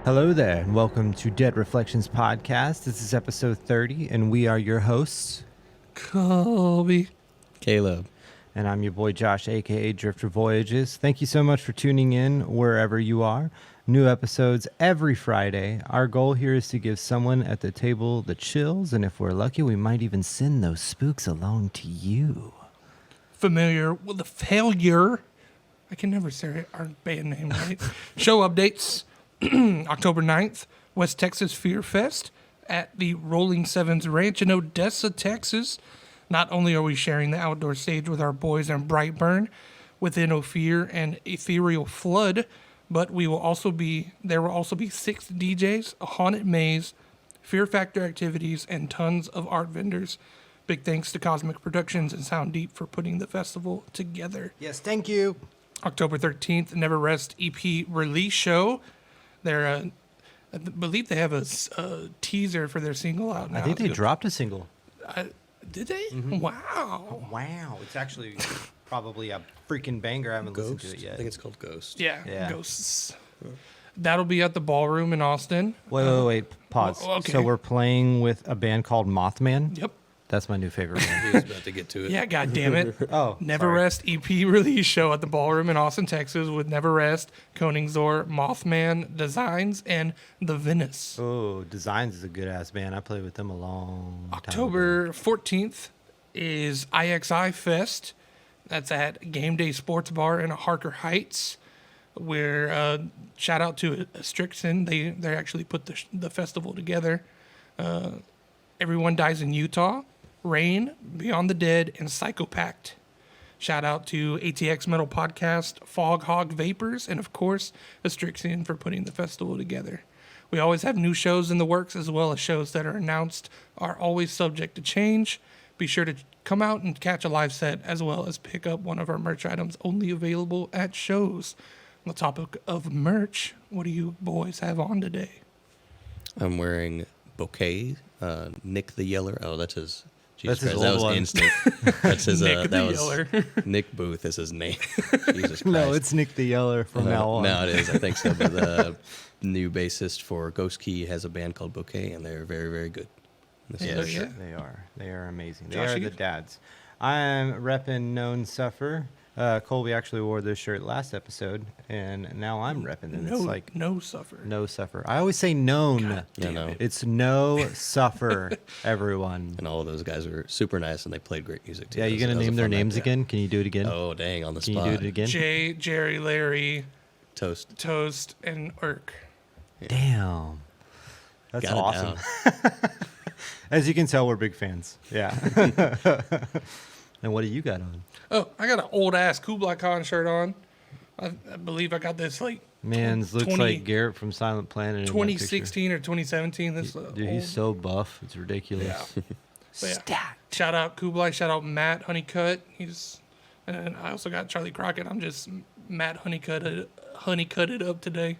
Hello there, and welcome to Dead Reflections Podcast. This is episode 30, and we are your hosts. Kolby. Caleb. And I'm your boy Josh, aka Drifter Voyages. Thank you so much for tuning in wherever you are. New episodes every Friday. Our goal here is to give someone at the table the chills, and if we're lucky, we might even send those spooks along to you. Familiar with the failure. I can never say our band name right. Show updates. October 9th, West Texas Fear Fest at the Rolling Sevens Ranch in Odessa, Texas. Not only are we sharing the outdoor stage with our boys in Brightburn within Ophir and Ethereal Flood, but there will also be 6 DJs, a haunted maze, Fear Factor activities, and tons of art vendors. Big thanks to Cosmic Productions and Sound Deep for putting the festival together. Yes, thank you. October 13th, Never Rest EP release show. I believe they have a teaser for their single out now. I think they dropped a single. Did they? Mm-hmm. Wow. Oh, wow. It's actually probably a freaking banger. I haven't listened to it yet. I think it's called Ghost. Yeah. Ghosts. That'll be at the Ballroom in Austin. Wait. Pause. Well, okay. So we're playing with a band called Mothman? Yep. That's my new favorite band. He was about to get to it. Yeah, God damn it. Oh, Never sorry. Rest EP release show at the Ballroom in Austin, Texas with Never Rest, Koningsor, Mothman, Designs, and The Venice. Oh, Designs is a good-ass band. I played with them a long time October ago. 14th is IXI Fest. That's at Game Day Sports Bar in Harker Heights, where shout out to Strixon. They actually put the festival together. Everyone Dies in Utah, Rain, Beyond the Dead, and Psychopact. Shout out to ATX Metal Podcast, Fog Hog Vapors, and of course, Strixon for putting the festival together. We always have new shows in the works, as well as shows that are announced are always subject to change. Be sure to come out and catch a live set, as well as pick up one of our merch items only available at shows. On the topic of merch, what do you boys have on today? I'm wearing Bouquet, Nick the Yeller. Oh, that's his. Jesus That's his Christ, that old was one. instant. That's his. Nick the that Yeller. was Nick Booth is his name. Jesus Christ. No, it's Nick the Yeller from now on. Now it is. I think so. But the new bassist for Ghost Key has a band called Bouquet, and they're very, very good. This is Yeah, their yeah. shirt. They are. They are amazing. They Josh, are you? the dads. I'm repping Known Suffer. Colby actually wore this shirt last episode, and now I'm repping it. It's like No Suffer. No Suffer. I always say known. God Yeah, no. It's No Suffer, everyone. And all of those guys were super nice, and they played great music too. Yeah, you That gonna was a name their fun night. names again? Can you do it again? Oh, dang, on the Can spot. you do it again? Jay, Jerry, Larry, Toast. Toast, and Irk. Damn. That's Got it awesome. down. As you can tell, we're big fans. Yeah. And what do you got on? Oh, I got an old ass Kublai Khan shirt on. I believe I got this like Man, looks 20 like Garrett from Silent Planet. in that picture. 2016 or 2017. This Dude, he's old- so buff. It's ridiculous. Yeah. But yeah. Shout out Kublai. Shout out Matt Honeycutt. And I also got Charlie Crockett. I'm just Matt Honeycutted up today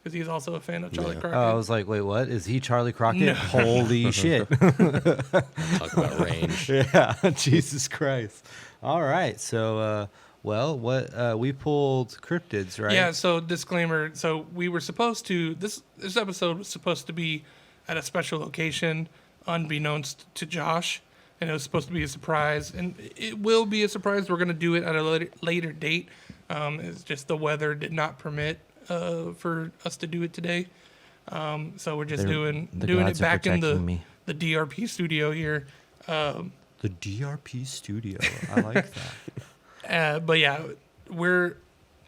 because he's also a fan of Charlie Yeah. Crockett. Oh, I was like, wait, what? Is he Charlie Crockett? No. Holy shit. Talk about range. Yeah, Jesus Christ. All right. So, we pulled Cryptids, right? Yeah, so disclaimer. So we were supposed to, this episode was supposed to be at a special location, unbeknownst to Josh, and it was supposed to be a surprise, and it will be a surprise. We're going to do it at a later date. It's just the weather did not permit for us to do it today. So we're just doing it gods are back in protecting me. the DRP studio here. The DRP studio. I like that. But yeah,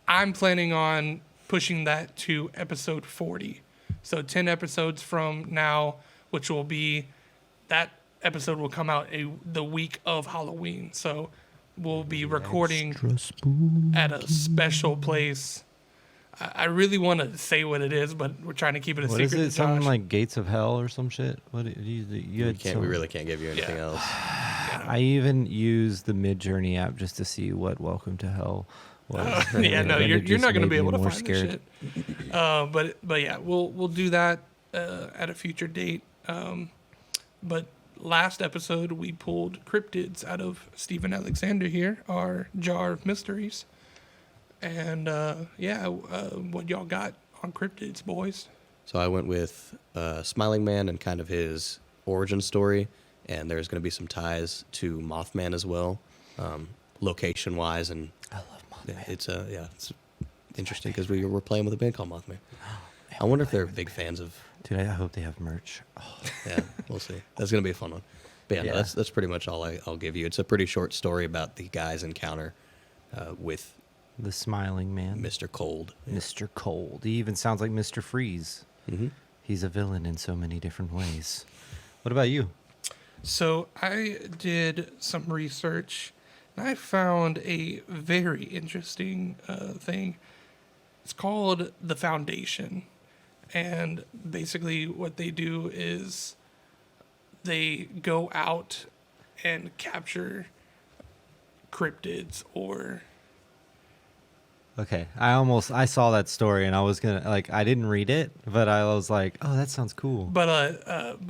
I'm planning on pushing that to episode 40. So 10 episodes from now, which will be, that episode will come out the week of Halloween. So we'll be recording at a special place. I really want to say what it is, but we're trying to keep it a What secret is it? to Something Josh. like Gates of Hell or some shit? What you We really can't give you anything Yeah. else. I even used the Midjourney app just to see what Welcome to Hell was. Yeah, no, And you're it just not going to made be me able to more find scared. this shit. But yeah, we'll do that at a future date. But last episode we pulled Cryptids out of Stephen Alexander here, our jar of mysteries. And what y'all got on Cryptids, boys? So I went with Smiling Man and kind of his origin story, and there's going to be some ties to Mothman as well, location-wise, and I love Mothman. It's interesting because we were playing with a band called Mothman. I wonder if they're big fans of. Dude, I hope they have merch. Oh. Yeah, we'll see. That's going to be a fun one. But yeah, Yeah. No, that's pretty much all I'll give you. It's a pretty short story about the guy's encounter with The Smiling Man. Mr. Cold. Mr. Cold. He even sounds like Mr. Freeze. Mm-hmm. He's a villain in so many different ways. What about you? So I did some research, and I found a very interesting thing. It's called the Foundation, and basically what they do is they go out and capture cryptids or Okay, I saw that story and I was gonna I didn't read it, but I was like, oh, that sounds cool. but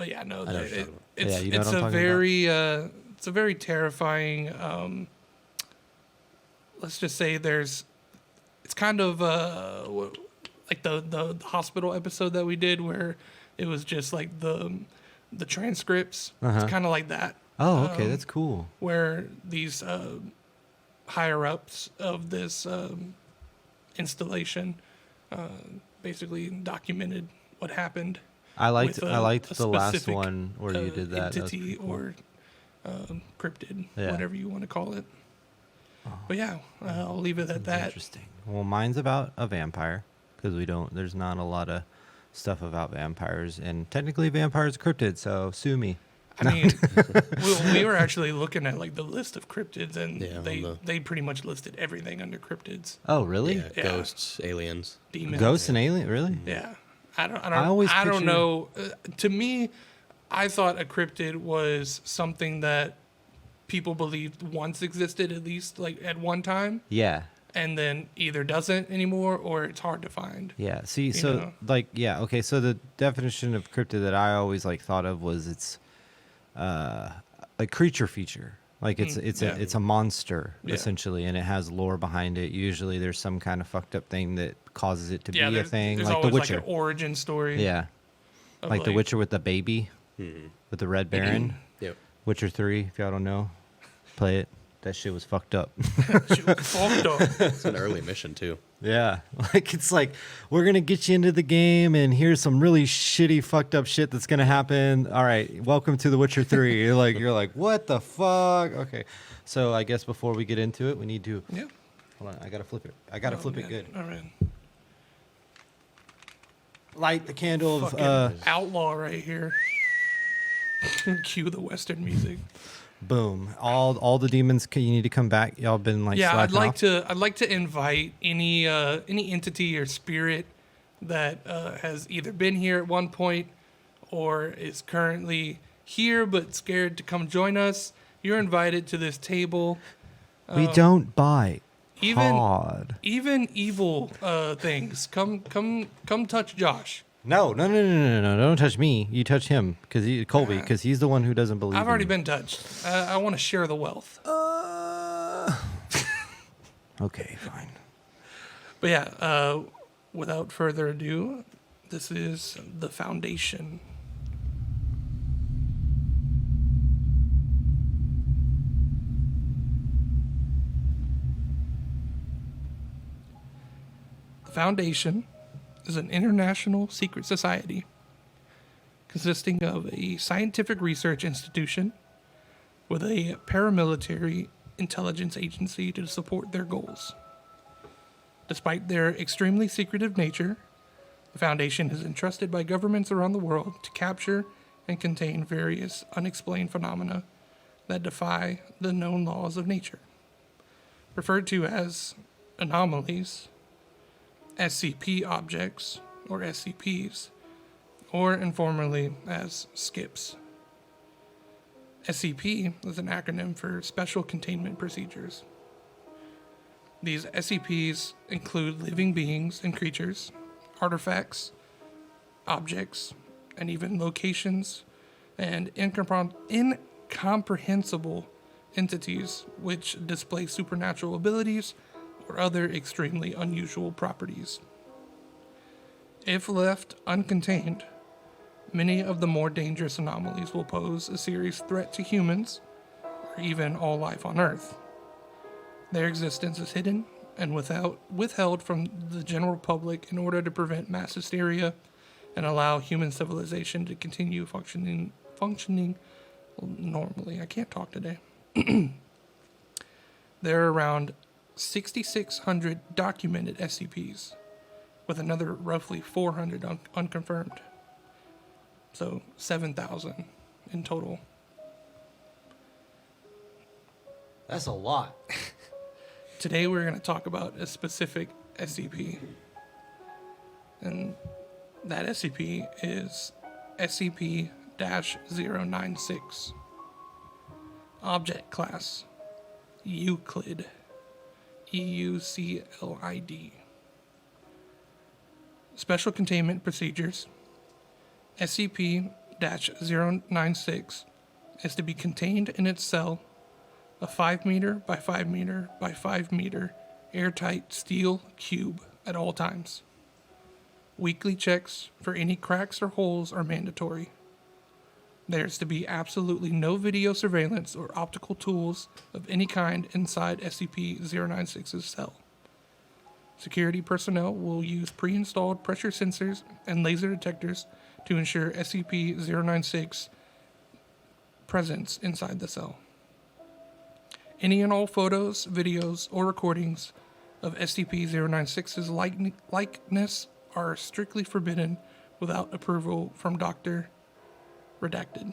yeah, no, I know what you're talking about. it's Yeah, you know it's what I'm a talking very it's a very terrifying. Let's just say it's kind of like the hospital episode that we did where it was just like the transcripts. Uh-huh. It's kind of like that. Oh, okay, that's cool. Where these higher ups of this installation basically documented what happened. I liked with the last specific, one where you did that. That was entity pretty cool. or cryptid, Yeah. whatever you want to call it. But yeah, I'll leave it at that. Interesting. Well, mine's about a vampire because there's not a lot of stuff about vampires, and technically vampires are cryptids, so sue me. I mean, we were actually looking at like the list of cryptids, and Yeah, they pretty much listed everything under cryptids. Oh, really? Yeah, Yeah. ghosts, aliens. Demons. Ghosts and alien? Really? Yeah, I don't always picture- know. To me, I thought a cryptid was something that people believed once existed, at least like at one time, Yeah. and then either doesn't anymore or it's hard to find. Yeah. See, You so know? okay. So the definition of cryptid that I always thought of was it's a creature feature. Like it's yeah. it's a monster Yeah. essentially, and it has lore behind it. Usually, there's some kind of fucked up thing that causes it to Yeah, be a there's, thing, there's like always The Witcher. like an origin story. Yeah, of, like The Witcher with the baby, Mm-hmm. with the Red Baron. Yep. Witcher 3, if y'all don't know, play it. That shit was fucked up. She was fucked up. It's an early mission too. Yeah, it's like we're gonna get you into the game, and here's some really shitty, fucked up shit that's gonna happen. All right, welcome to The Witcher 3. You're like, what the fuck? Okay, so I guess before we get into it, we need to. Yeah. Hold on, I gotta flip it. I gotta flip it good. All right. Light the candle of. Fucking outlaw right here. Cue the Western music. Boom! All the demons. You need to come back. Y'all been Yeah, I'd slacking off? like to invite any entity or spirit that has either been here at one point or is currently here but scared to come join us. You're invited to this table. We don't bite. Even Hard. even evil things. Come touch Josh. No! Don't touch me. You touch him, Kolby, because he's the one who doesn't believe. I've already in been touched. I want to share the wealth. Okay, fine. But yeah, without further ado, this is the Foundation. The Foundation is an international secret society consisting of a scientific research institution with a paramilitary intelligence agency to support their goals. Despite their extremely secretive nature, the Foundation is entrusted by governments around the world to capture and contain various unexplained phenomena that defy the known laws of nature. Referred to as anomalies, S.C.P. objects, or SCPs, or informally as SCPs. SCP is an acronym for Special Containment Procedures. These SCPs include living beings and creatures, artifacts, objects, and even locations and incomprehensible entities which display supernatural abilities or other extremely unusual properties. If left uncontained, many of the more dangerous anomalies will pose a serious threat to humans or even all life on Earth. Their existence is hidden and withheld from the general public in order to prevent mass hysteria and allow human civilization to continue functioning normally. I can't talk today. There are around 6,600 documented SCPs, with another roughly 400 unconfirmed. So 7,000 in total. That's a lot. Today we're going to talk about a specific SCP. And that SCP is SCP-096. Object class, Euclid. EUCLID. Special containment procedures. SCP-096 is to be contained in its cell, a 5 meter by 5 meter by 5 meter airtight steel cube at all times. Weekly checks for any cracks or holes are mandatory. There's to be absolutely no video surveillance or optical tools of any kind inside SCP-096's cell. Security personnel will use pre-installed pressure sensors and laser detectors to ensure SCP-096 presence inside the cell. Any and all photos, videos, or recordings of SCP-096's likeness are strictly forbidden without approval from Dr. Redacted.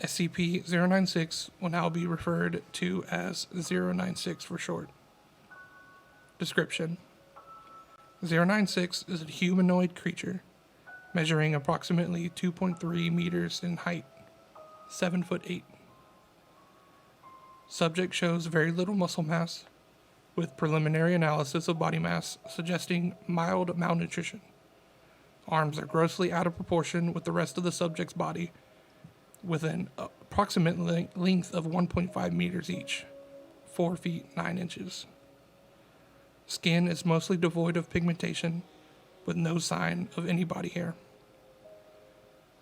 SCP-096 will now be referred to as 096 for short. Description: 096 is a humanoid creature measuring approximately 2.3 meters in height, 7 foot 8. Subject shows very little muscle mass, with preliminary analysis of body mass suggesting mild malnutrition. Arms are grossly out of proportion with the rest of the subject's body, with an approximate length of 1.5 meters each, 4 feet 9 inches. Skin is mostly devoid of pigmentation, with no sign of any body hair.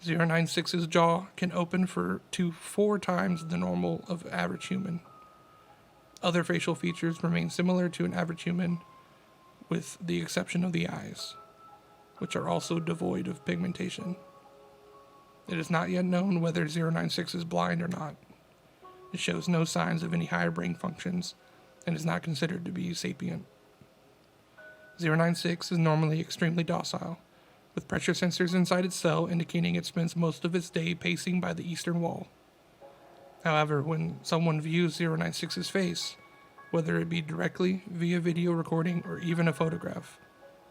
096's jaw can open to 4 times the normal of average human. Other facial features remain similar to an average human, with the exception of the eyes, which are also devoid of pigmentation. It is not yet known whether 096 is blind or not. It shows no signs of any higher brain functions and is not considered to be sapient. 096 is normally extremely docile, with pressure sensors inside its cell indicating it spends most of its day pacing by the eastern wall. However, when someone views 096's face, whether it be directly, via video recording, or even a photograph,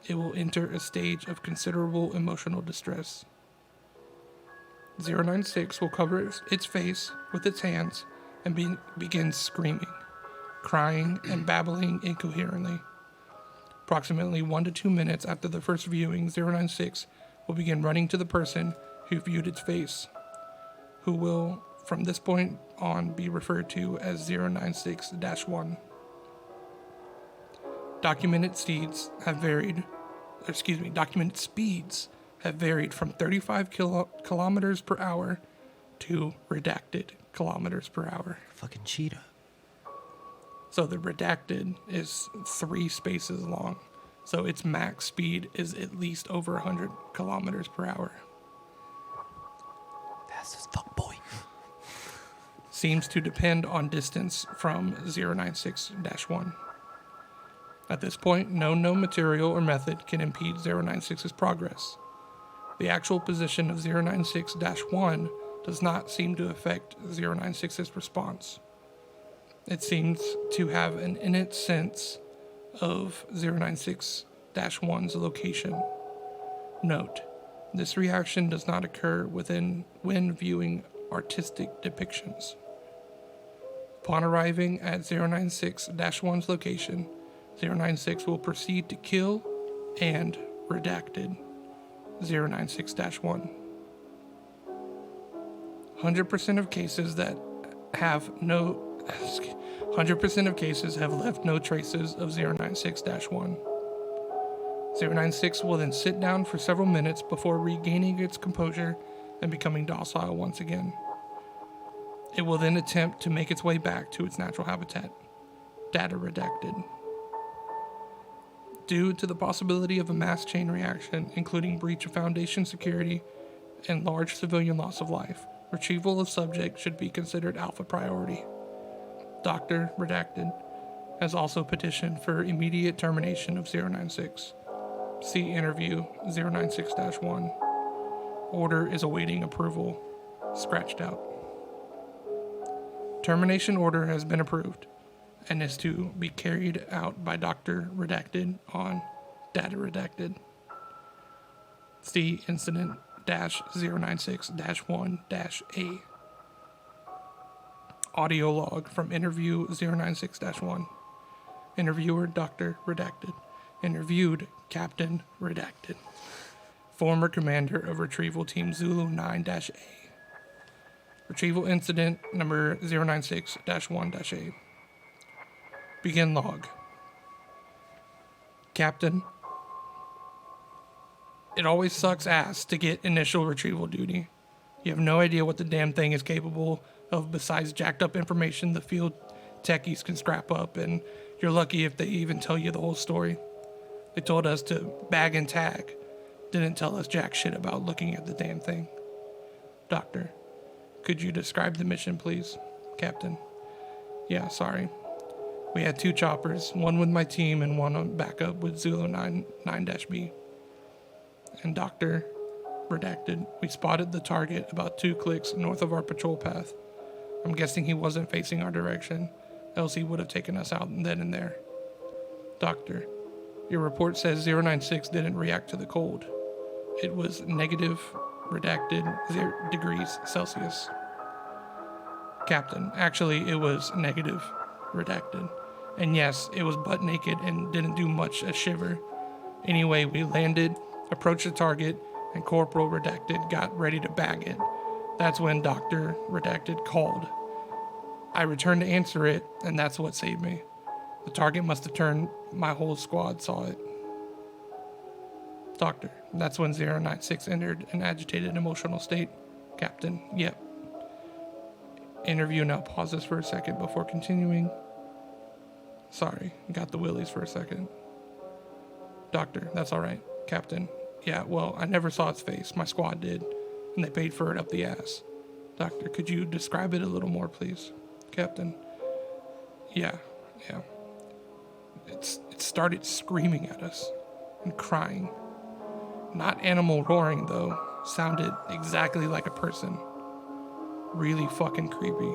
it will enter a stage of considerable emotional distress. 096 will cover its face with its hands and begin screaming, crying, and babbling incoherently. Approximately 1 to 2 minutes after the first viewing, 096 will begin running to the person who viewed its face, who will, from this point on, be referred to as 096-1. Documented speeds have varied from 35 kilometers per hour to redacted kilometers per hour. Fucking cheetah. So the redacted is 3 spaces long. So its max speed is at least over 100 kilometers per hour. That's just fuck boy. Seems to depend on distance from 096-1. At this point, no known material or method can impede 096's progress. The actual position of 096-1 does not seem to affect 096's response. It seems to have an innate sense of 096-1's location. Note, this reaction does not occur when viewing artistic depictions. Upon arriving at 096-1's location, 096 will proceed to kill and redacted 096-1. 100% of cases have left no traces of 096-1. 096 will then sit down for several minutes before regaining its composure and becoming docile once again. It will then attempt to make its way back to its natural habitat. Data redacted. Due to the possibility of a mass chain reaction, including breach of Foundation security and large civilian loss of life, retrieval of subject should be considered alpha priority. Dr. Redacted has also petitioned for immediate termination of 096. See interview 096-1. Order is awaiting approval. Scratched out. Termination order has been approved and is to be carried out by Dr. Redacted on Data Redacted. See incident -096-1-A. Audio log from interview 096-1. Interviewer Dr. Redacted. Interviewed Captain Redacted. Former commander of Retrieval Team Zulu 9-A. Retrieval incident number 096-1-A. Begin log. Captain, it always sucks ass to get initial retrieval duty. You have no idea what the damn thing is capable of besides jacked up information the field techies can scrap up, and you're lucky if they even tell you the whole story. They told us to bag and tag. Didn't tell us jack shit about looking at the damn thing. Doctor, could you describe the mission, please? Captain, yeah, sorry. We had 2 choppers, one with my team and one on backup with Zulu 9-B. And Dr. Redacted, we spotted the target about 2 clicks north of our patrol path. I'm guessing he wasn't facing our direction, else he would have taken us out then and there. Doctor, your report says 096 didn't react to the cold. It was negative, redacted, 0 degrees Celsius. Captain, actually it was negative, redacted. And yes, it was butt naked and didn't do much a shiver. Anyway, we landed, approached the target, and Corporal Redacted got ready to bag it. That's when Dr. Redacted called. I returned to answer it, and that's what saved me. The target must have turned, my whole squad saw it. Doctor, that's when 096 entered an agitated emotional state. Captain, yep. Interview now pauses for a second before continuing. Sorry, got the willies for a second. Doctor, that's alright. Captain, yeah, well, I never saw its face. My squad did, and they paid for it up the ass. Doctor, could you describe it a little more, please? Captain, yeah. It started screaming at us and crying. Not animal roaring, though. Sounded exactly like a person. Really fucking creepy.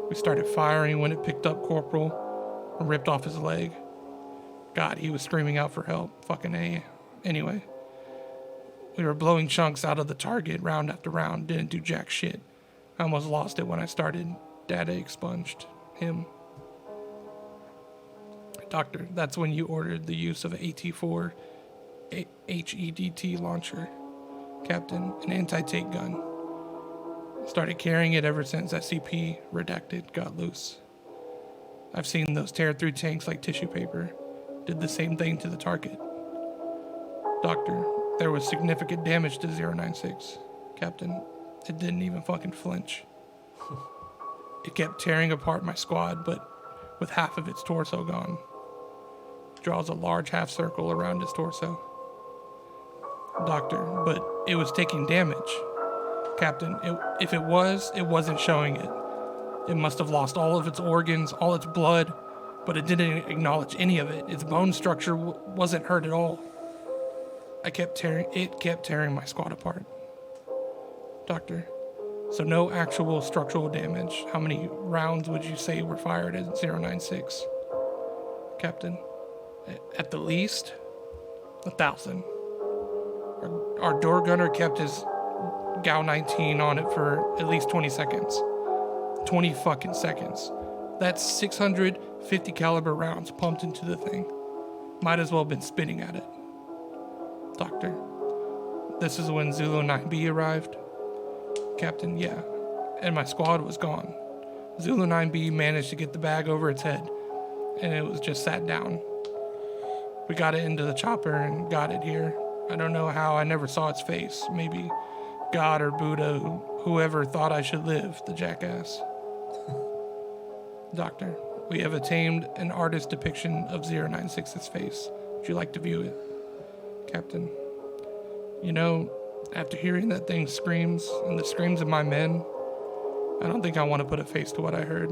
We started firing when it picked up Corporal and ripped off his leg. God, he was screaming out for help. Fucking A. Anyway, we were blowing chunks out of the target round after round. Didn't do jack shit. I almost lost it when I started. Data expunged him. Doctor, that's when you ordered the use of an AT-4 HEDT launcher. Captain, an anti-tank gun. Started carrying it ever since S.C.P. Redacted got loose. I've seen those tear through tanks like tissue paper. Did the same thing to the target. Doctor, there was significant damage to 096. Captain, it didn't even fucking flinch. It kept tearing apart my squad, but with half of its torso gone. Draws a large half circle around its torso. Doctor, but it was taking damage. Captain, if it wasn't showing it. It must have lost all of its organs, all its blood, but it didn't acknowledge any of it. Its bone structure wasn't hurt at all. It kept tearing my squad apart. Doctor, so no actual structural damage. How many rounds would you say were fired at 096? Captain, at the least, 1,000. Our door gunner kept his Gao 19 on it for at least 20 seconds. 20 fucking seconds. That's 650 caliber rounds pumped into the thing. Might as well have been spitting at it. Doctor, this is when Zulu 9B arrived. Captain, yeah. And my squad was gone. Zulu 9B managed to get the bag over its head, and it was just sat down. We got it into the chopper and got it here. I don't know how. I never saw its face. Maybe God or Buddha, whoever thought I should live, the jackass. Doctor, we have attained an artist's depiction of 096's face. Would you like to view it? Captain, you know, after hearing that thing screams and the screams of my men, I don't think I want to put a face to what I heard.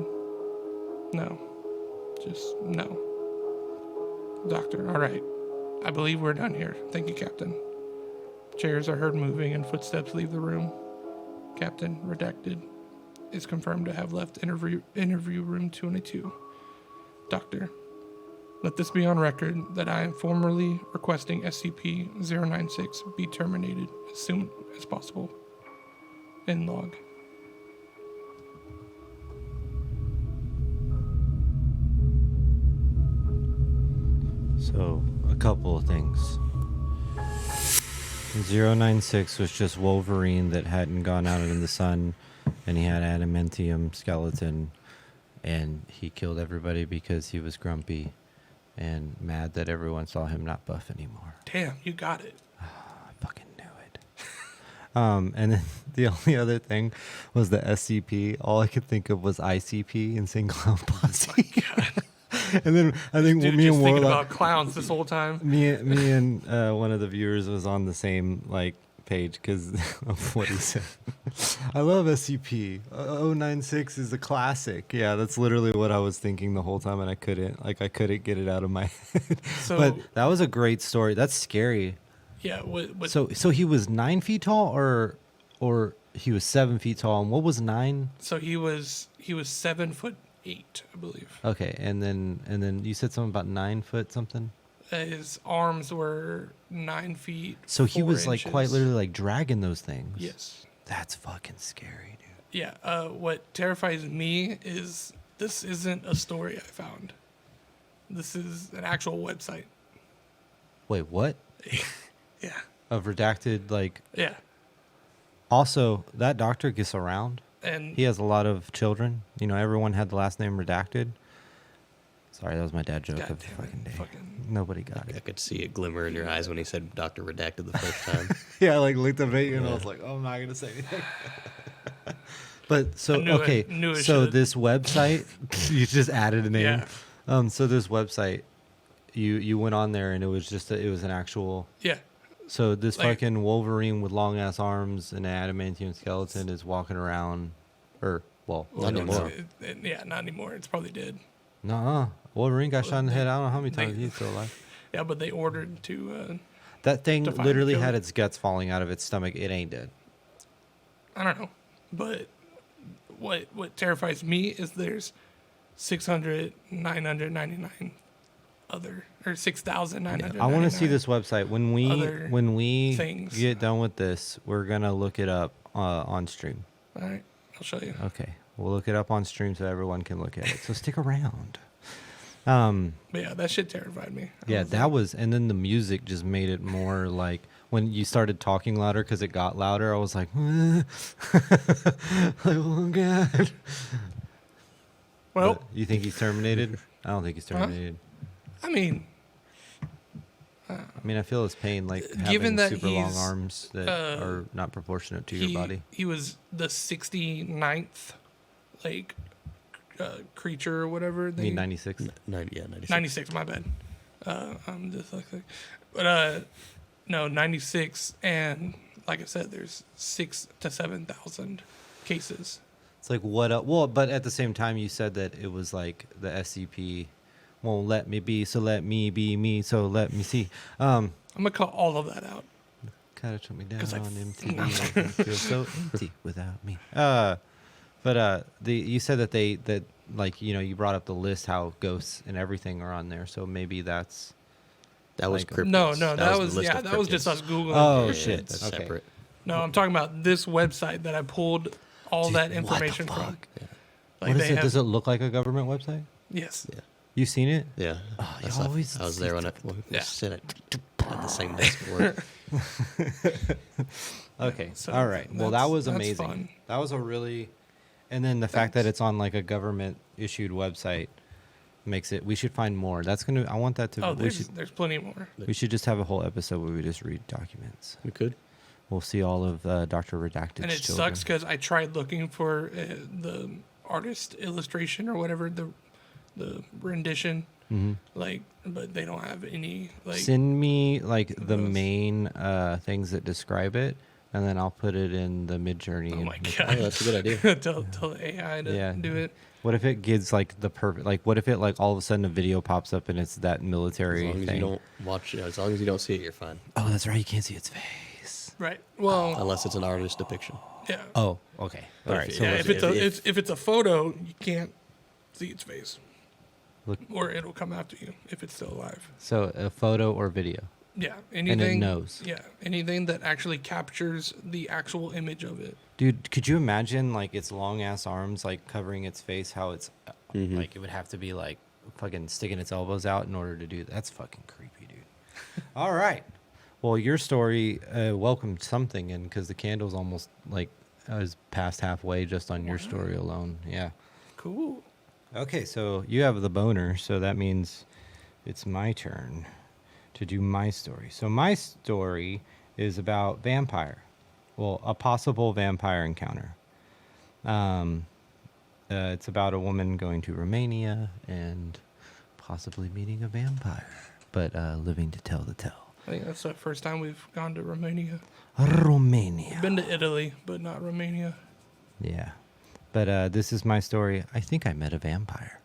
No. Just no. Doctor, all right. I believe we're done here. Thank you, Captain. Chairs are heard moving and footsteps leave the room. Captain, redacted, is confirmed to have left interview room 222. Doctor, let this be on record that I am formally requesting SCP-096 be terminated as soon as possible. End log. So, a couple of things. 096 was just Wolverine that hadn't gone out in the sun, and he had adamantium skeleton, and he killed everybody because he was grumpy and mad that everyone saw him not buff anymore. Damn, you got it. I fucking knew it. And then the only other thing was the S.C.P. All I could think of was ICP, Insane Clown Posse. Oh my God. And then I think Dude, me just and thinking Warlock, about clowns this whole time. me and one of the viewers was on the same like page because of what he said. I love SCP. 096 is a classic. Yeah, that's literally what I was thinking the whole time, and I couldn't get it out of my head. So- but that was a great story. That's scary. Yeah, what So he was 9 feet tall, or he was 7 feet tall, and what was 9? so he was 7'8", I believe. Okay, and then you said something about 9 foot something. His arms were 9 feet. So he 4 was like quite inches. literally like dragging those things. Yes. That's fucking scary, dude. Yeah. What terrifies me is this isn't a story I found. This is an actual website. Wait, what? Yeah. Of redacted, like. Yeah. Also, that doctor gets around. And He has a lot of children. You know, everyone had the last name redacted. Sorry, that was my dad joke God of the damn fucking it, day. fucking- Nobody got I it. could see a glimmer in your eyes when he said Dr. Redacted the first time. Yeah, I like looked up at you and I Yeah. was like, oh, I'm not gonna say anything. But so I knew it- okay, knew it so should. this website, you just added a name. Yeah. So this website, you went on there and it was just it was an actual. Yeah. So this Like- fucking Wolverine with long ass arms and an adamantium skeleton is walking around, or well, Not I don't anymore. know. Yeah, not anymore. It's probably dead. Nuh-uh. Wolverine got shot in the head. I don't know how many They- times he's still alive. Yeah, but they ordered to. That thing to find literally kill had it. its guts falling out of its stomach. It ain't dead. I don't know, but what terrifies me is there's 6,999 other or 6,999. I want to see this website when other we things. get done with this. We're gonna look it up on stream. All right, I'll show you. Okay, we'll look it up on stream so everyone can look at it. So stick around. But yeah, that shit terrified me. Yeah, that was, and then the music just made it more like when you started talking louder because it got louder. I was like, like, oh god. Well, But you think he's terminated? I don't think he's terminated. I mean, I mean, I feel his pain, like Given having that super long he's, arms that are not proportionate to your body. he was the 69th, like, creature or whatever. I mean, 96. 96. 96, my bad. I'm dyslexic. But no, 96, and like I said, there's 6,000 to 7,000 cases. It's like what? Well, but at the same time, you said that it was like the SCP won't let me be, so let me be me, so let me see. I'm gonna cut all of that out. Kind of took me down 'Cause I- on MTV. I feel so empty without me. But you said that like, you know, you brought up the list how ghosts and everything are on there, so maybe that's. That was Like- Cryptids. No, that the was list of that was just cryptids. us googling. Oh, it. shit. That's Okay. separate. No, I'm talking about this website that I pulled all Dude, that what the information from. fuck? Like What is they it? have, Does it look like a government website? yes. Yeah. You seen it? Yeah. Oh, you That's not- always I was there when I Yeah. sit at the same desk for it. Okay. So All right. Well, that was that's amazing. fun. That was a really, and then the fact that Thanks. it's on like a government issued website makes it. We should find more. That's gonna. I want that to. Oh, we should. there's plenty more. We should just have a whole episode where we just read documents. We could. We'll see all of Dr. Redacted's And it children. sucks because I tried looking for the artist illustration or whatever, the rendition, like, but they don't have any, like. Send me like the those. main things that describe it, and then I'll put it in the Mid-Journey. Oh my and Oh, god! that's a good idea. tell the AI to do it. What if it gives like the perfect? Like, what if it like all of a sudden a video pops up and it's that As military long as thing? you don't watch, as long as you don't see it, you're fine. Oh, that's right. You can't see its face. Right. Well, Unless it's an artist depiction. yeah. Oh, okay. All But right. if- So Yeah, let's- if it's a photo, you can't see its face, Look- or it'll come after you if it's still alive. so a photo or video. Yeah, anything. knows. Yeah, anything that actually captures the actual image of it. Dude, could you imagine like its long ass arms like covering its face? How it's Mhm. like it would have to be like fucking sticking its elbows out in order to do that. That's fucking creepy, dude. All right. Well, your story welcomed something in because the candle's almost like is past halfway just on your story alone. Yeah. Cool. Okay, so you have the boner, so that means it's my turn to do my story. So my story is about vampire. Well, a possible vampire encounter. It's about a woman going to Romania and possibly meeting a vampire, but living to tell the tale. I think that's the first time we've gone to Romania. Romania. Been to Italy, but not Romania. Yeah. But this is my story. I think I met a vampire.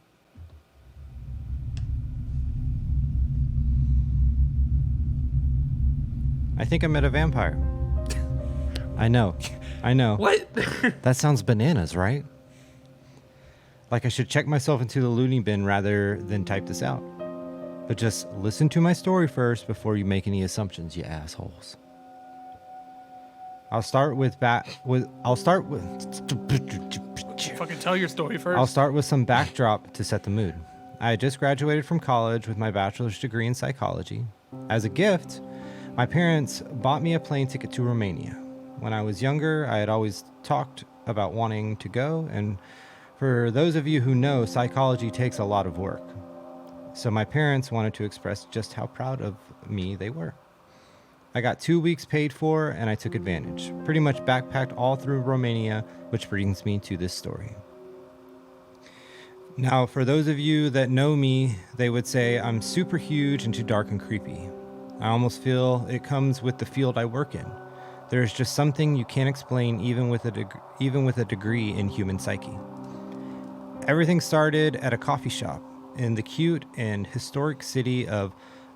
I think I met a vampire. I know. I know. What? That sounds bananas, right? Like I should check myself into the loony bin rather than type this out. But just listen to my story first before you make any assumptions, you assholes. I'll start with Fucking tell your story first. I'll start with some backdrop to set the mood. I had just graduated from college with my bachelor's degree in psychology. As a gift, my parents bought me a plane ticket to Romania. When I was younger, I had always talked about wanting to go, and for those of you who know, psychology takes a lot of work. So my parents wanted to express just how proud of me they were. I got 2 weeks paid for, and I took advantage. Pretty much backpacked all through Romania, which brings me to this story. Now, for those of you that know me, they would say I'm super huge and too dark and creepy. I almost feel it comes with the field I work in. There's just something you can't explain even with a degree in human psyche. Everything started at a coffee shop in the cute and historic city of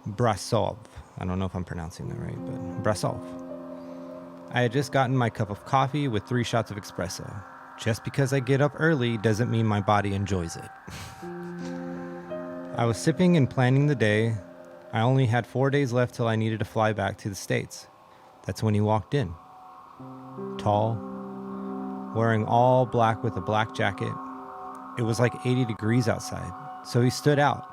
Brasov. I don't know if I'm pronouncing that right, but Brasov. I had just gotten my cup of coffee with 3 shots of espresso. Just because I get up early doesn't mean my body enjoys it. I was sipping and planning the day. I only had 4 days left till I needed to fly back to the States. That's when he walked in. Tall, wearing all black with a black jacket. It was like 80 degrees outside, so he stood out.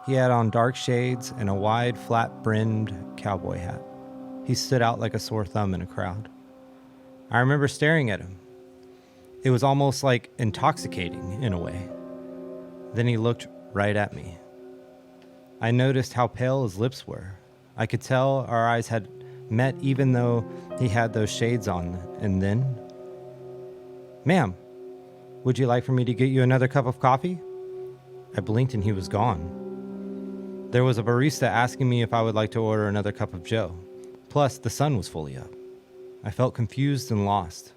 He had on dark shades and a wide, flat-brimmed cowboy hat. He stood out like a sore thumb in a crowd. I remember staring at him. It was almost like intoxicating in a way. Then he looked right at me. I noticed how pale his lips were. I could tell our eyes had met even though he had those shades on. And then, "Ma'am, would you like for me to get you another cup of coffee?" I blinked and he was gone. There was a barista asking me if I would like to order another cup of joe. Plus, the sun was fully up. I felt confused and lost.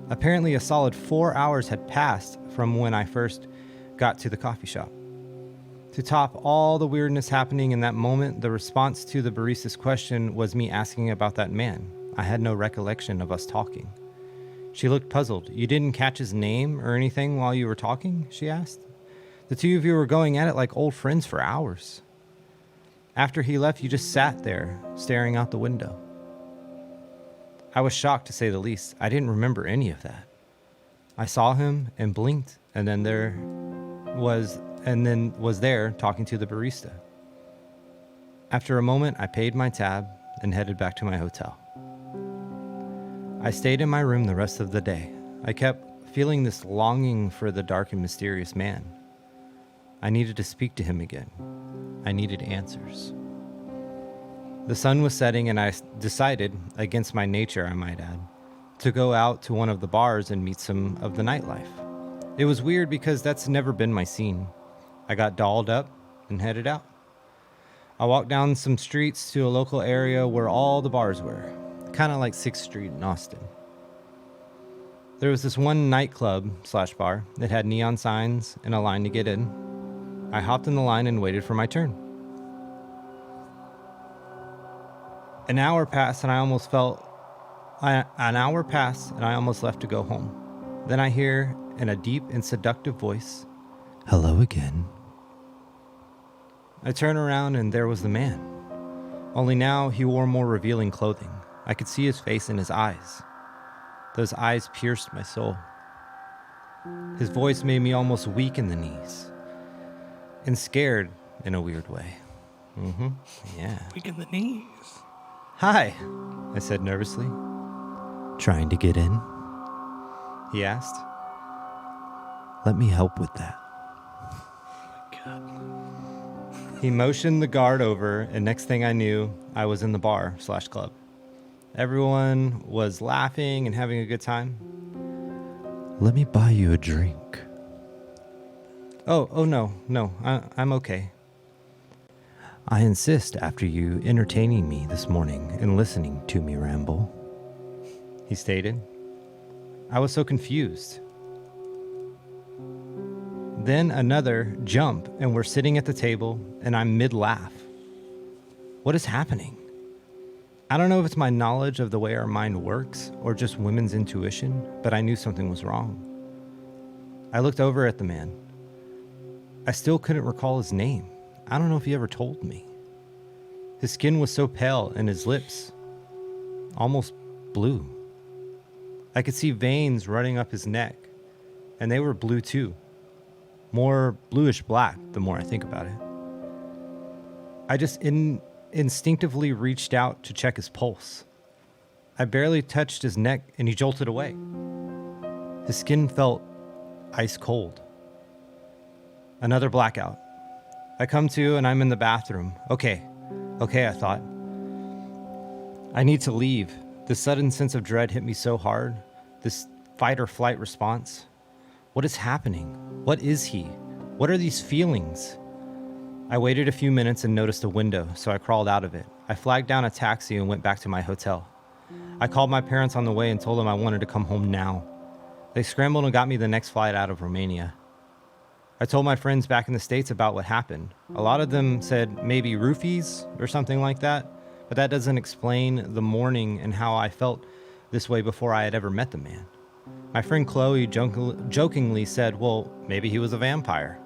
Apparently, a solid 4 hours had passed from when I first got to the coffee shop. To top all the weirdness happening in that moment, the response to the barista's question was me asking about that man. I had no recollection of us talking. She looked puzzled. "You didn't catch his name or anything while you were talking?" she asked. "The two of you were going at it like old friends for hours. After he left, you just sat there, staring out the window." I was shocked, to say the least. I didn't remember any of that. I saw him and blinked, and then was there talking to the barista. After a moment, I paid my tab and headed back to my hotel. I stayed in my room the rest of the day. I kept feeling this longing for the dark and mysterious man. I needed to speak to him again. I needed answers. The sun was setting, and I decided, against my nature I might add, to go out to one of the bars and meet some of the nightlife. It was weird because that's never been my scene. I got dolled up and headed out. I walked down some streets to a local area where all the bars were, kind of like 6th Street in Austin. There was this one nightclub / bar that had neon signs and a line to get in. I hopped in the line and waited for my turn. An hour passed and I almost left to go home. Then I hear in a deep and seductive voice, "Hello again." I turn around and there was the man. Only now he wore more revealing clothing. I could see his face and his eyes. Those eyes pierced my soul. His voice made me almost weak in the knees. And scared in a weird way. Yeah. Weak in the knees. "Hi," I said nervously. "Trying to get in?" he asked. "Let me help with that." God. He motioned the guard over, and next thing I knew, I was in the bar / club. Everyone was laughing and having a good time. "Let me buy you a drink." Oh no, I'm okay. "I insist after you entertaining me this morning and listening to me ramble," he stated. I was so confused. Then another jump, and we're sitting at the table, and I'm mid-laugh. What is happening? I don't know if it's my knowledge of the way our mind works or just women's intuition, but I knew something was wrong. I looked over at the man. I still couldn't recall his name. I don't know if he ever told me. His skin was so pale and his lips almost blue. I could see veins running up his neck, and they were blue too. More bluish black the more I think about it. I just instinctively reached out to check his pulse. I barely touched his neck and he jolted away. His skin felt ice cold. Another blackout. I come to and I'm in the bathroom. Okay, I thought. I need to leave. This sudden sense of dread hit me so hard. This fight or flight response. What is happening? What is he? What are these feelings? I waited a few minutes and noticed a window, so I crawled out of it. I flagged down a taxi and went back to my hotel. I called my parents on the way and told them I wanted to come home now. They scrambled and got me the next flight out of Romania. I told my friends back in the States about what happened. A lot of them said maybe roofies or something like that, but that doesn't explain the morning and how I felt this way before I had ever met the man. My friend Chloe jokingly said, well, maybe he was a vampire.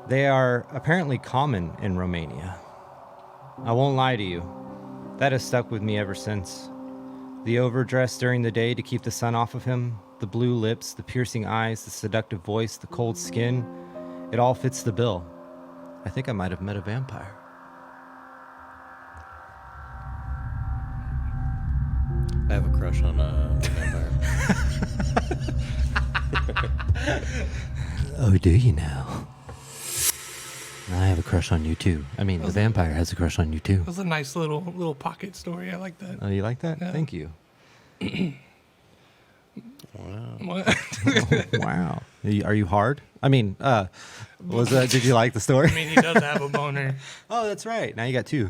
They are apparently common in Romania. I won't lie to you. That has stuck with me ever since. The overdress during the day to keep the sun off of him, the blue lips, the piercing eyes, the seductive voice, the cold skin, it all fits the bill. I think I might have met a vampire. I have a crush on a vampire. Oh, do you now? I have a crush on you too. I mean, the vampire has a crush on you too. That was a nice little pocket story. I like that. Oh, you like that? Yeah. Thank you. Wow. What? Wow. Are you hard? I mean, did you like the story? I mean, he does have a boner. Oh, that's right. Now you got two.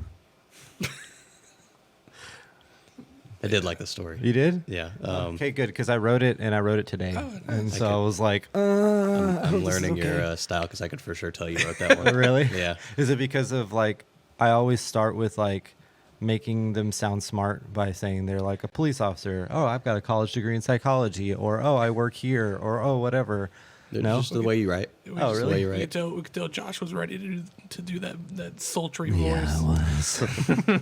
I did like the story. You did? Yeah. Okay, good, because I wrote it today. Oh, nice. And so I was like, I'm this is learning okay. your style because I could for sure tell you wrote that one. Really? Yeah. Is it because of like, I always start with like making them sound smart by saying they're like a police officer. Oh, I've got a college degree in psychology, or oh, I work here, or oh, whatever. No? Just the way you write. We Oh, just- really? The way you We write. could tell Josh was ready to do that sultry Yeah, I voice. was.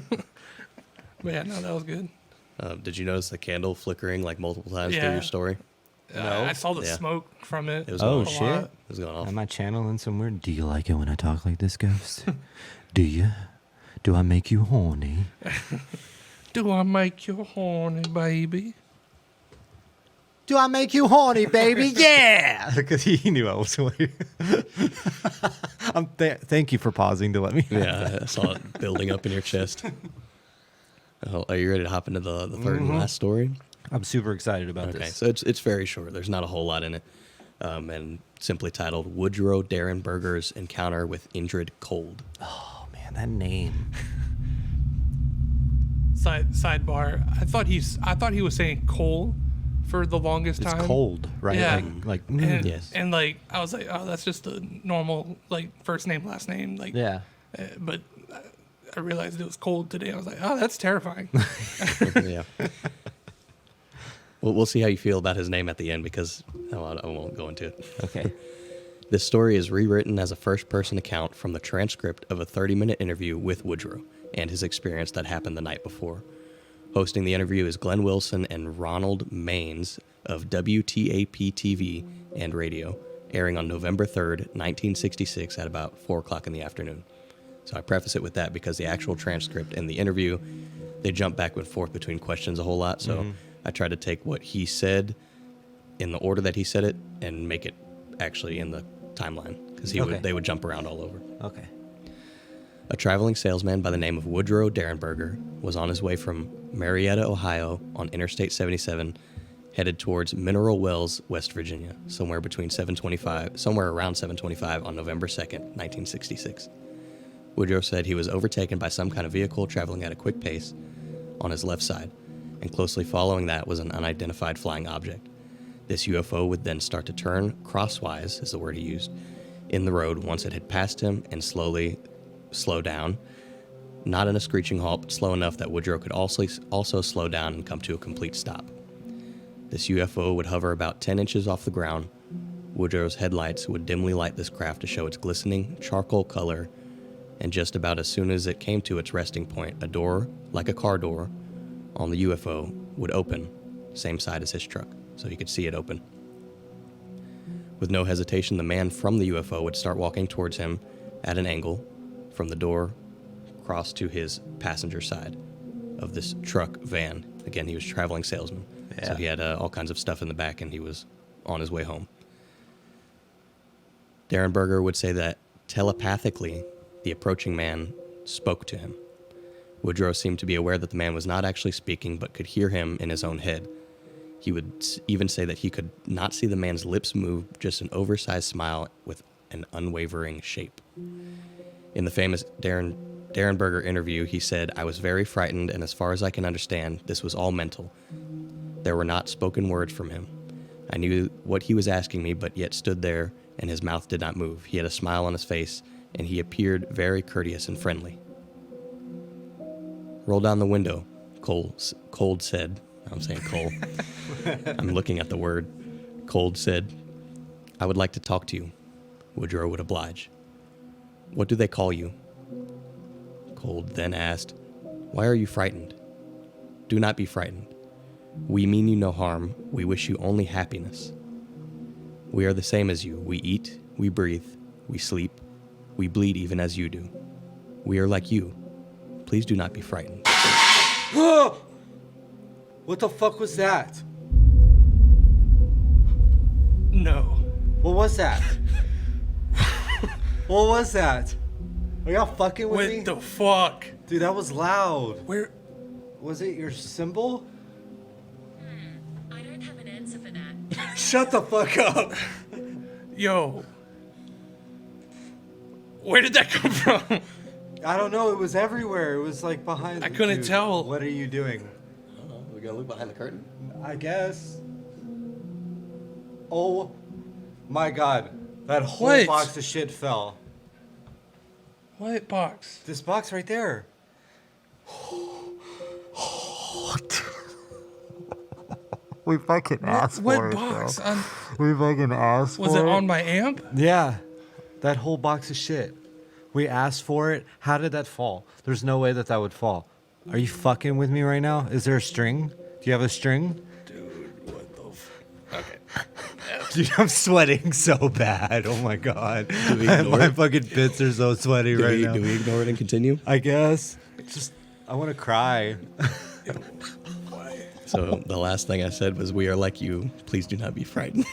But yeah, no, that was good. Did you notice the candle flickering like multiple times through Yeah. your story? I saw the Yeah. smoke from it. It was Oh, going off. shit. It was going off. Am I channeling somewhere? Do you like it when I talk like this, Ghost? Do you? Do I make you horny? Do I make you horny, baby? Do I make you horny, baby? Yeah, because he knew I was horny. Thank you for pausing to let me. Yeah, I saw it building up in your chest. Oh, are you ready to hop into the third and last story? I'm super excited about Okay, this. so it's very short. There's not a whole lot in it, and simply titled Woodrow Derenberger's Encounter with Indrid Cold. Oh man, that name. Sidebar. I thought he was saying coal for the longest It's time. cold, right? Yeah. And, Yes. And like I was like, oh, that's just a normal like first name, last name. Like Yeah. But I realized it was cold today. I was like, oh, that's terrifying. Yeah. We'll see how you feel about his name at the end because I won't go into it. Okay. This story is rewritten as a first-person account from the transcript of a 30-minute interview with Woodrow and his experience that happened the night before. Hosting the interview is Glenn Wilson and Ronald Maines of WTAP TV and radio, airing on November 3rd, 1966 at about 4 o'clock in the afternoon. So I preface it with that because the actual transcript and the interview, they jump back and forth between questions a whole lot. So I tried to take what he said in the order that he said it and make it actually in the timeline because they would jump around all over. Okay. A traveling salesman by the name of Woodrow Derenberger was on his way from Marietta, Ohio on Interstate 77, headed towards Mineral Wells, West Virginia, somewhere around 7:25 on November 2nd, 1966. Woodrow said he was overtaken by some kind of vehicle traveling at a quick pace on his left side, and closely following that was an unidentified flying object. This UFO would then start to turn crosswise, is the word he used, in the road once it had passed him and slowly slow down, not in a screeching halt, but slow enough that Woodrow could also slow down and come to a complete stop. This UFO would hover about 10 inches off the ground. Woodrow's headlights would dimly light this craft to show its glistening charcoal color, and just about as soon as it came to its resting point, a door, like a car door, on the UFO would open, same side as his truck, so he could see it open. With no hesitation, the man from the UFO would start walking towards him at an angle from the door across to his passenger side of this truck van. Again, he was a traveling salesman, so he had all kinds of stuff in the back, and he was on his way home. Derenberger would say that telepathically, the approaching man spoke to him. Woodrow seemed to be aware that the man was not actually speaking, but could hear him in his own head. He would even say that he could not see the man's lips move, just an oversized smile with an unwavering shape. In the famous Derenberger interview, he said, "I was very frightened, and as far as I can understand, this was all mental. There were not spoken words from him. I knew what he was asking me, but yet stood there, and his mouth did not move. He had a smile on his face, and he appeared very courteous and friendly." "Roll down the window," Cold said. I'm saying Cole. I'm looking at the word. Cold said, "I would like to talk to you." Woodrow would oblige. "What do they call you?" Cold then asked, "Why are you frightened?" "Do not be frightened. We mean you no harm. We wish you only happiness. We are the same as you. We eat, we breathe, we sleep, we bleed even as you do. We are like you. Please do not be frightened." What the fuck was that? No. What was that? What was that? Are y'all fucking with me? What the fuck? Dude, that was loud. Where? Was it your symbol? I don't have an answer for that. Shut the fuck up. Yo. Where did that come from? I don't know. It was everywhere. It was like behind. I couldn't Dude, tell. What are you doing? I don't know. We're going to look behind the curtain? I guess. Oh my god. That whole What? box of shit fell. What box? This box right there. We fucking asked What for box? it, bro. We fucking asked Was for it on my amp? Yeah. That whole box of shit. We asked for it. How did that fall? There's no way that that would fall. Are you fucking with me right now? Is there a string? Do you have a string? Dude, what the Okay. Dude, I'm sweating so bad. Oh my god. Do we ignore My it? fucking bits are so sweaty right now. Do we ignore it and continue? I guess. Just, I want to cry. Why? So the last thing I said was, "We are like you. Please do not be frightened."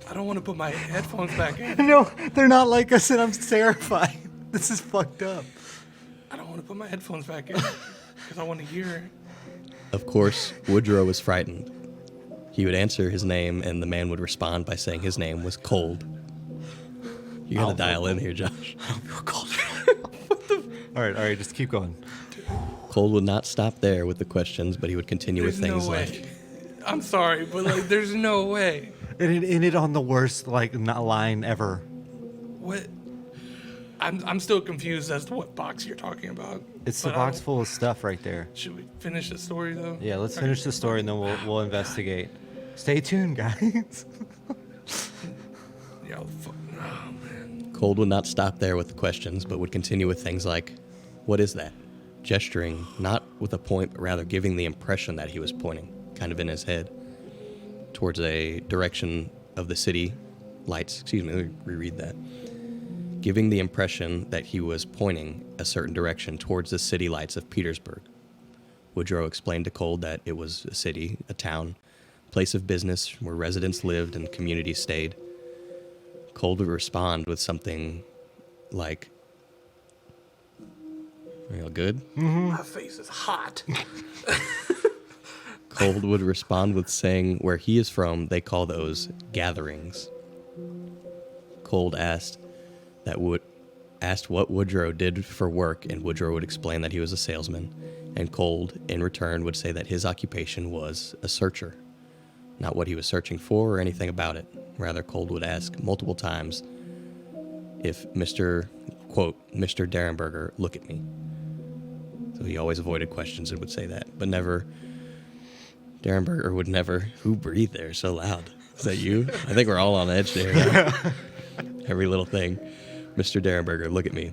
I don't want to put my headphones back in. No, they're not like us, and I'm terrified. This is fucked up. I don't want to put my headphones back in because I want to hear. Of course, Woodrow was frightened. He would answer his name, and the man would respond by saying his name was Cold. You gotta dial in here, Josh. All right, just keep going. Cold would not stop there with the questions, but he would continue There's with things no way. like, I'm sorry, but like, there's no way. And it ended on the worst line ever. What? I'm still confused as to what box you're talking about. It's the but box full of stuff right there. Should we finish the story though? Yeah, let's finish the story and then we'll investigate. Stay tuned, guys. Yeah. Oh man. Cold would not stop there with the questions, but would continue with things like, "What is that?" Gesturing, not with a point, but rather giving the impression that he was pointing, kind of in his head, towards a direction of the city lights. Excuse me, let me reread that. Giving the impression that he was pointing a certain direction towards the city lights of Petersburg. Woodrow explained to Cold that it was a city, a town, place of business where residents lived and communities stayed. Cold would respond with something like, "Real good?" My face is hot. Cold would respond with saying where he is from, they call those gatherings. Cold asked what Woodrow did for work, and Woodrow would explain that he was a salesman, and Cold, in return, would say that his occupation was a searcher. Not what he was searching for or anything about it. Rather, Cold would ask multiple times if quote, Mr. Derenberger, look at me. So he always avoided questions and would say that, but never, Derenberger would never, who breathed there so loud? Is that you? I think we're all on edge there. Every little thing. Mr. Derenberger, look at me.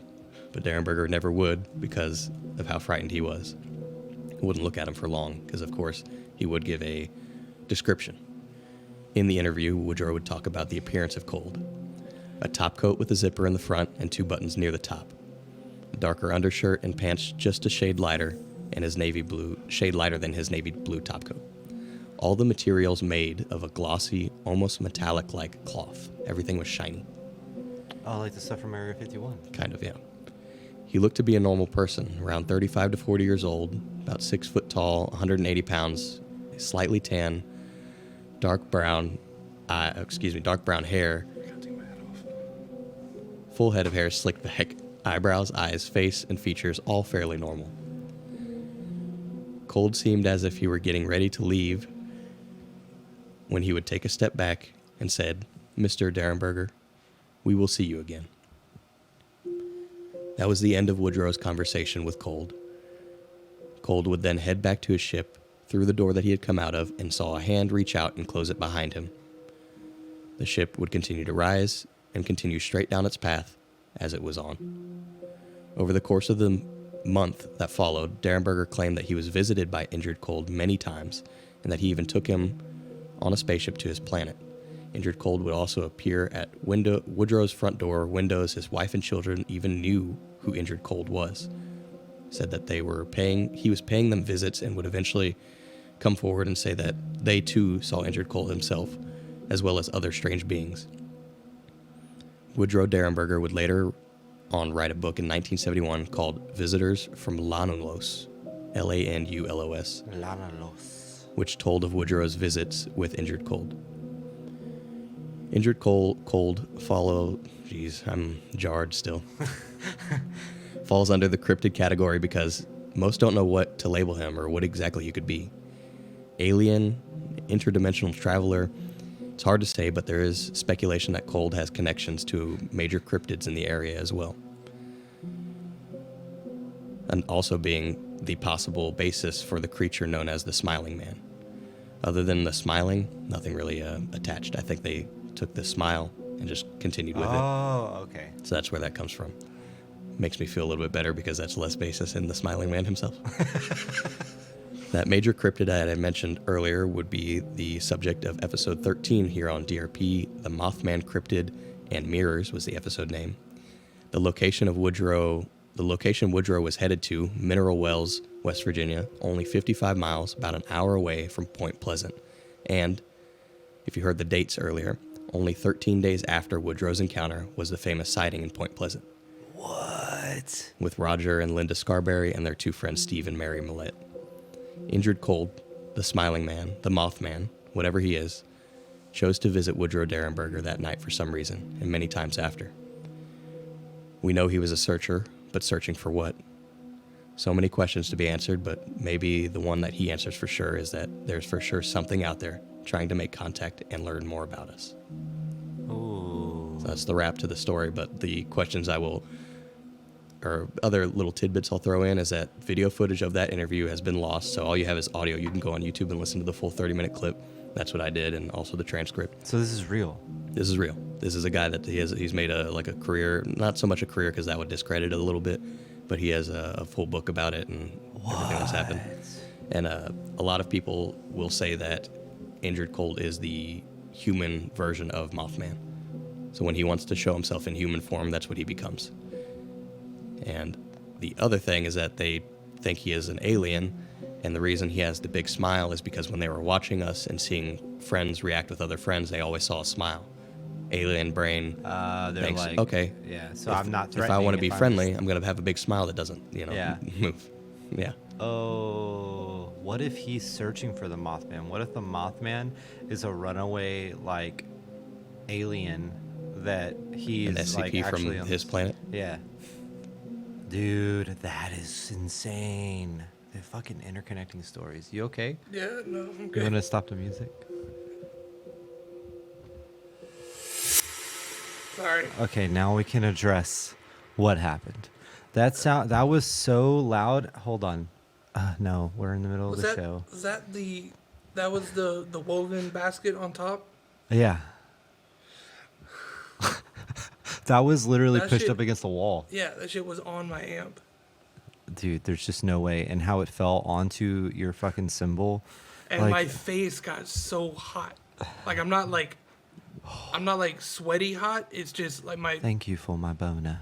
But Derenberger never would because of how frightened he was. Wouldn't look at him for long because, of course, he would give a description. In the interview, Woodrow would talk about the appearance of Cold. A top coat with a zipper in the front and 2 buttons near the top. A darker undershirt and pants just a shade lighter and his navy blue, shade lighter than his navy blue top coat. All the materials made of a glossy, almost metallic-like cloth. Everything was shiny. Oh, like the stuff from Area 51. Kind of, yeah. He looked to be a normal person, around 35 to 40 years old, about 6 foot tall, 180 pounds, slightly tan, dark brown hair, full head of hair slicked back, eyebrows, eyes, face, and features all fairly normal. Cold seemed as if he were getting ready to leave when he would take a step back and said, "Mr. Derenberger, we will see you again." That was the end of Woodrow's conversation with Cold. Cold would then head back to his ship, through the door that he had come out of, and saw a hand reach out and close it behind him. The ship would continue to rise and continue straight down its path as it was on. Over the course of the month that followed, Derenberger claimed that he was visited by Injured Cold many times, and that he even took him on a spaceship to his planet. Injured Cold would also appear at Woodrow's front door windows. His wife and children even knew who Injured Cold was. Said that he was paying them visits and would eventually come forward and say that they too saw Injured Cold himself, as well as other strange beings. Woodrow Derenberger would later on write a book in 1971 called Visitors from Lanulos, Lanulos, which told of Woodrow's visits with Injured Cold. Injured Cold I'm jarred still. Falls under the cryptid category because most don't know what to label him or what exactly he could be. Alien, interdimensional traveler, it's hard to say, but there is speculation that Cold has connections to major cryptids in the area as well. And also being the possible basis for the creature known as the Smiling Man. Other than the smiling, nothing really attached. I think they took the smile and just continued with it. Oh, okay. So that's where that comes from. Makes me feel a little bit better because that's less basis in the Smiling Man himself. That major cryptid that I mentioned earlier would be the subject of episode 13 here on DRP. The Mothman Cryptid and Mirrors was the episode name. The location of Woodrow The location Woodrow was headed to, Mineral Wells, West Virginia, only 55 miles, about an hour away from Point Pleasant. And, if you heard the dates earlier, only 13 days after Woodrow's encounter was the famous sighting in Point Pleasant. What? With Roger and Linda Scarberry and their two friends Steve and Mary Millett. Injured Cold, the Smiling Man, the Mothman, whatever he is, chose to visit Woodrow Derenberger that night for some reason, and many times after. We know he was a searcher, but searching for what? So many questions to be answered, but maybe the one that he answers for sure is that there's for sure something out there trying to make contact and learn more about us. Ooh. So that's the wrap to the story, but the questions or other little tidbits I'll throw in is that video footage of that interview has been lost, so all you have is audio. You can go on YouTube and listen to the full 30-minute clip. That's what I did, and also the transcript. So this is real. This is real. This is a guy that he's made a career, not so much a career because that would discredit it a little bit, but he has a full book about it and everything that's happened. And a lot of people will say that Injured Cold is the human version of Mothman. So when he wants to show himself in human form, that's what he becomes. And the other thing is that they think he is an alien, and the reason he has the big smile is because when they were watching us and seeing friends react with other friends, they always saw a smile. Alien brain They're thinks, like, okay, yeah. So I'm not if threatening. I want to be I'm friendly, just- I'm going to have a big smile that doesn't, Yeah. move. Yeah. Oh, what if he's searching for the Mothman? What if the Mothman is a runaway like alien that he's An SCP like from actually on his planet. Yeah. Dude, that is insane. They're fucking interconnecting stories. You okay? Yeah, no, I'm You good. want to stop the music? Sorry. Okay, now we can address what happened. That was so loud. Hold on. No, we're in the middle Was of the that show. that was the woven basket on top? Yeah. That was literally That pushed shit- up against the wall. Yeah, that shit was on my amp. Dude, there's just no way. And how it fell onto your fucking symbol. And Like- my face got so hot. Like I'm not like sweaty hot. It's just like my Thank you for my boner.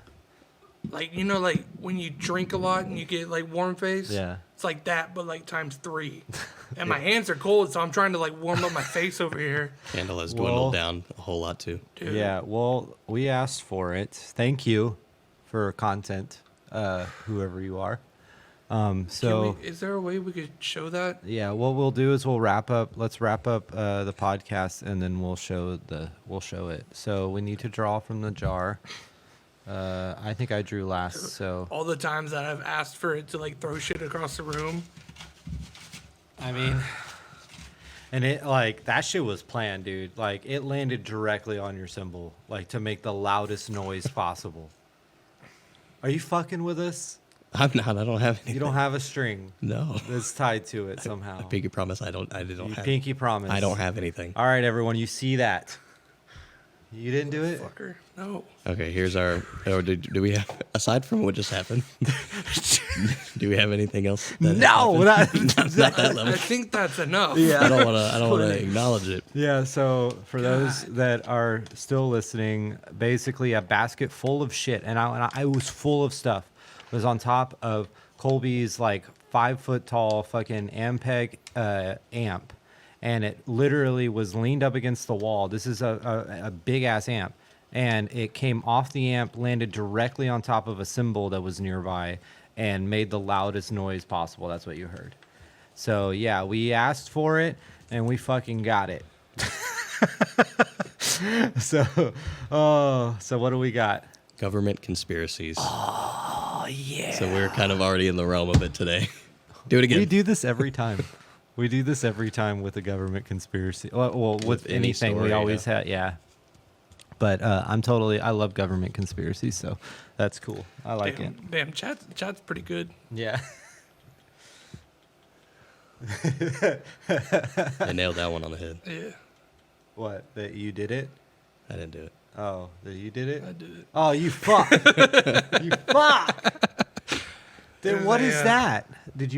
like like when you drink a lot and you get like warm face. Yeah. It's like that, but like times 3. And my hands are cold, so I'm trying to like warm up my face over here. Candle has Well- dwindled down a whole lot too. Dude. Yeah, well, we asked for it. Thank you for content, whoever you are. So Is there a way we could show that? yeah, what we'll do is we'll wrap up. Let's wrap up the podcast, and then we'll show it. So we need to draw from the jar. I think I drew last. So All the times that I've asked for it to like throw shit across the room. I mean, and it like that shit was planned, dude. Like it landed directly on your symbol, like to make the loudest noise possible. Are you fucking with us? I'm not. I don't have anything. You don't have a string No. that's tied to it somehow. I pinky promise. I don't You have. pinky promise. I don't have anything. All right, everyone, you see that? You didn't do it. Fucker. No. Okay, here's our. Or do we have, aside from what just happened? Do we have anything else? That No, happened? that, Not that level. I think that's enough. I don't want to. I don't want to acknowledge it. yeah. So for those that are still listening, basically a basket full of shit, and I was full of stuff. Was on top of Kolby's like 5 foot tall fucking Ampeg amp, and it literally was leaned up against the wall. This is a big ass amp, and it came off the amp, landed directly on top of a cymbal that was nearby, and made the loudest noise possible. That's what you heard. So yeah, we asked for it, and we fucking got it. So what do we got? Government conspiracies. Oh yeah. So we're kind of already in the realm of it today. Do it again. We do this every time. We do this every time with a government conspiracy. Well, with any anything, we story, always have, yeah. But I love government conspiracies, so that's cool. I like it. Damn, chat's pretty good. Yeah. I nailed that one on the head. Yeah, What? That you did it? I didn't do it. Oh, that you did it? I did it. Oh, you fuck. You fuck. Then what is Yeah. that? Did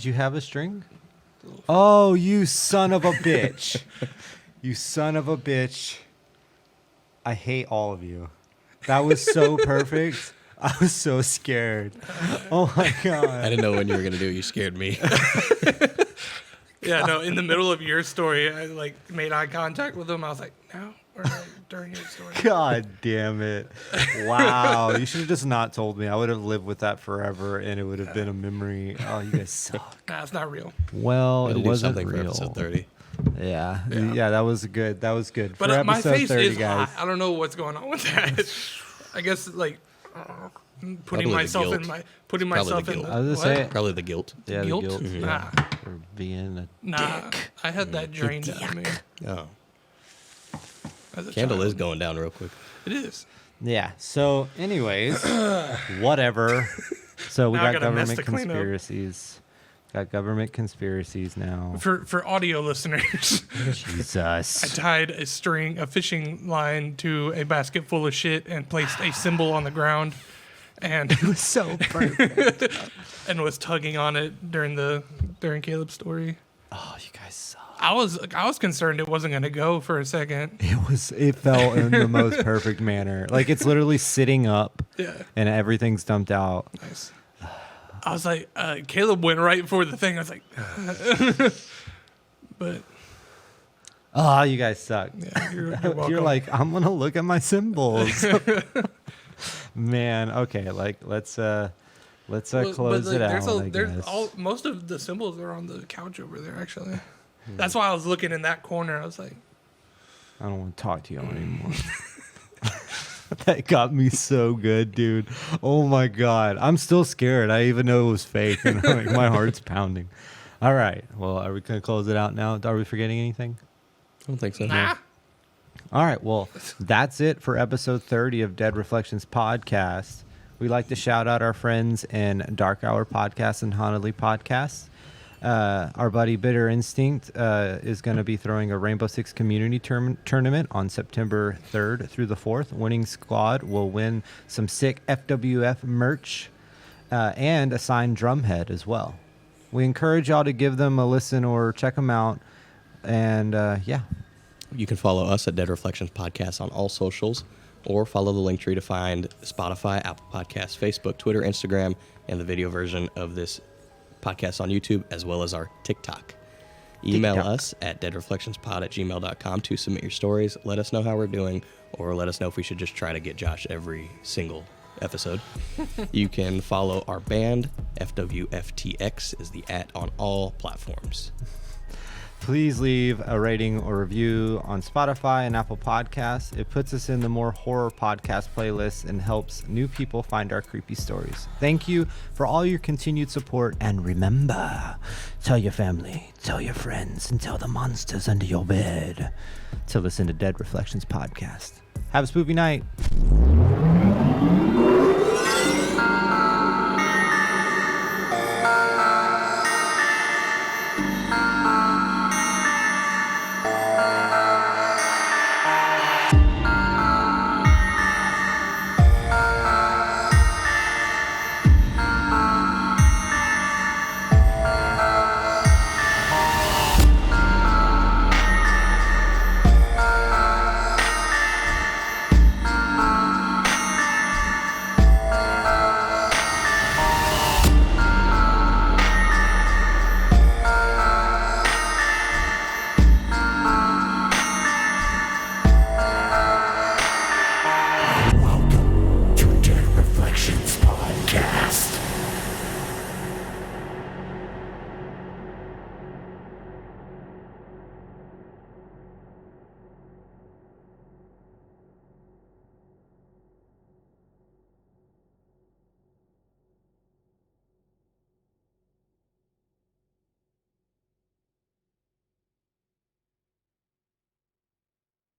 you have a string? Oh, you son of a bitch. You son of a bitch. I hate all of you. That was so perfect. I was so scared. Oh my I god. didn't know when you were gonna do it. You scared me. Yeah, no. In the middle of your story, I like made eye contact with him. I was like, no, or like, during your story. God damn it. Wow. You should have just not told me. I would have lived with that forever and it would have been a memory. Oh, you guys suck. Nah, it's not real. Well, Gotta it do wasn't something real. for episode 30. Yeah. Yeah. Yeah, that was good. That was good. But for my episode face 30, is guys. hot. I don't know what's going on with that. I guess like putting Probably the myself in guilt. my putting Probably the myself in. guilt. I was what? gonna say Probably the guilt. yeah, Guilt? the guilt Nah, for being a nah. I had that drained out of me. Oh, As a candle child. is going down real quick. It is. Yeah. So, anyways, whatever. So we Now I got got a mess government to clean up. conspiracies. Got government conspiracies now. For audio listeners, I Jesus. tied a fishing line to a basket full of shit and placed a symbol on the ground, and It was so perfect. and was tugging on it during Caleb's story. Oh, you guys suck. I was concerned it wasn't gonna go for a second. It fell in the most perfect manner. Like it's literally sitting up Yeah. and everything's dumped out. Nice. I was like, Caleb went right for the thing. I was like, but Oh, you guys suck. yeah, you're welcome. You're like, I'm gonna look at my symbols. Man, okay, like let's But, close like, it out. I there's guess. most of the symbols are on the couch over there. Actually, that's why I was looking in that corner. I was like, I don't want to talk to you anymore. That got me so good, dude. Oh my god, I'm still scared. I even know it was fake, and like, my heart's pounding. All right, well, are we gonna close it out now? Are we forgetting anything? I don't think so. nah. All right, well, that's it for episode 30 of Dead Reflections Podcast. We like to shout out our friends in Dark Hour Podcast and Honolulu Podcast. Our buddy Bitter Instinct is going to be throwing a Rainbow Six community tournament on September 3rd through the 4th. Winning squad will win some sick FWF merch and a signed drum head as well. We encourage y'all to give them a listen or check them out. And yeah. You can follow us at Dead Reflections Podcast on all socials, or follow the link tree to find Spotify, Apple Podcasts, Facebook, Twitter, Instagram, and the video version of this podcast on YouTube, as well as our TikTok. Email TikTok. us at deadreflectionspod@gmail.com to submit your stories. Let us know how we're doing, or let us know if we should just try to get Josh every single episode. You can follow our band. FWFTX is the @ on all platforms. Please leave a rating or review on Spotify and Apple Podcasts. It puts us in the more horror podcast playlists and helps new people find our creepy stories. Thank you for all your continued support. And remember, tell your family, tell your friends, and tell the monsters under your bed to listen to Dead Reflections Podcast. Have a spooky night.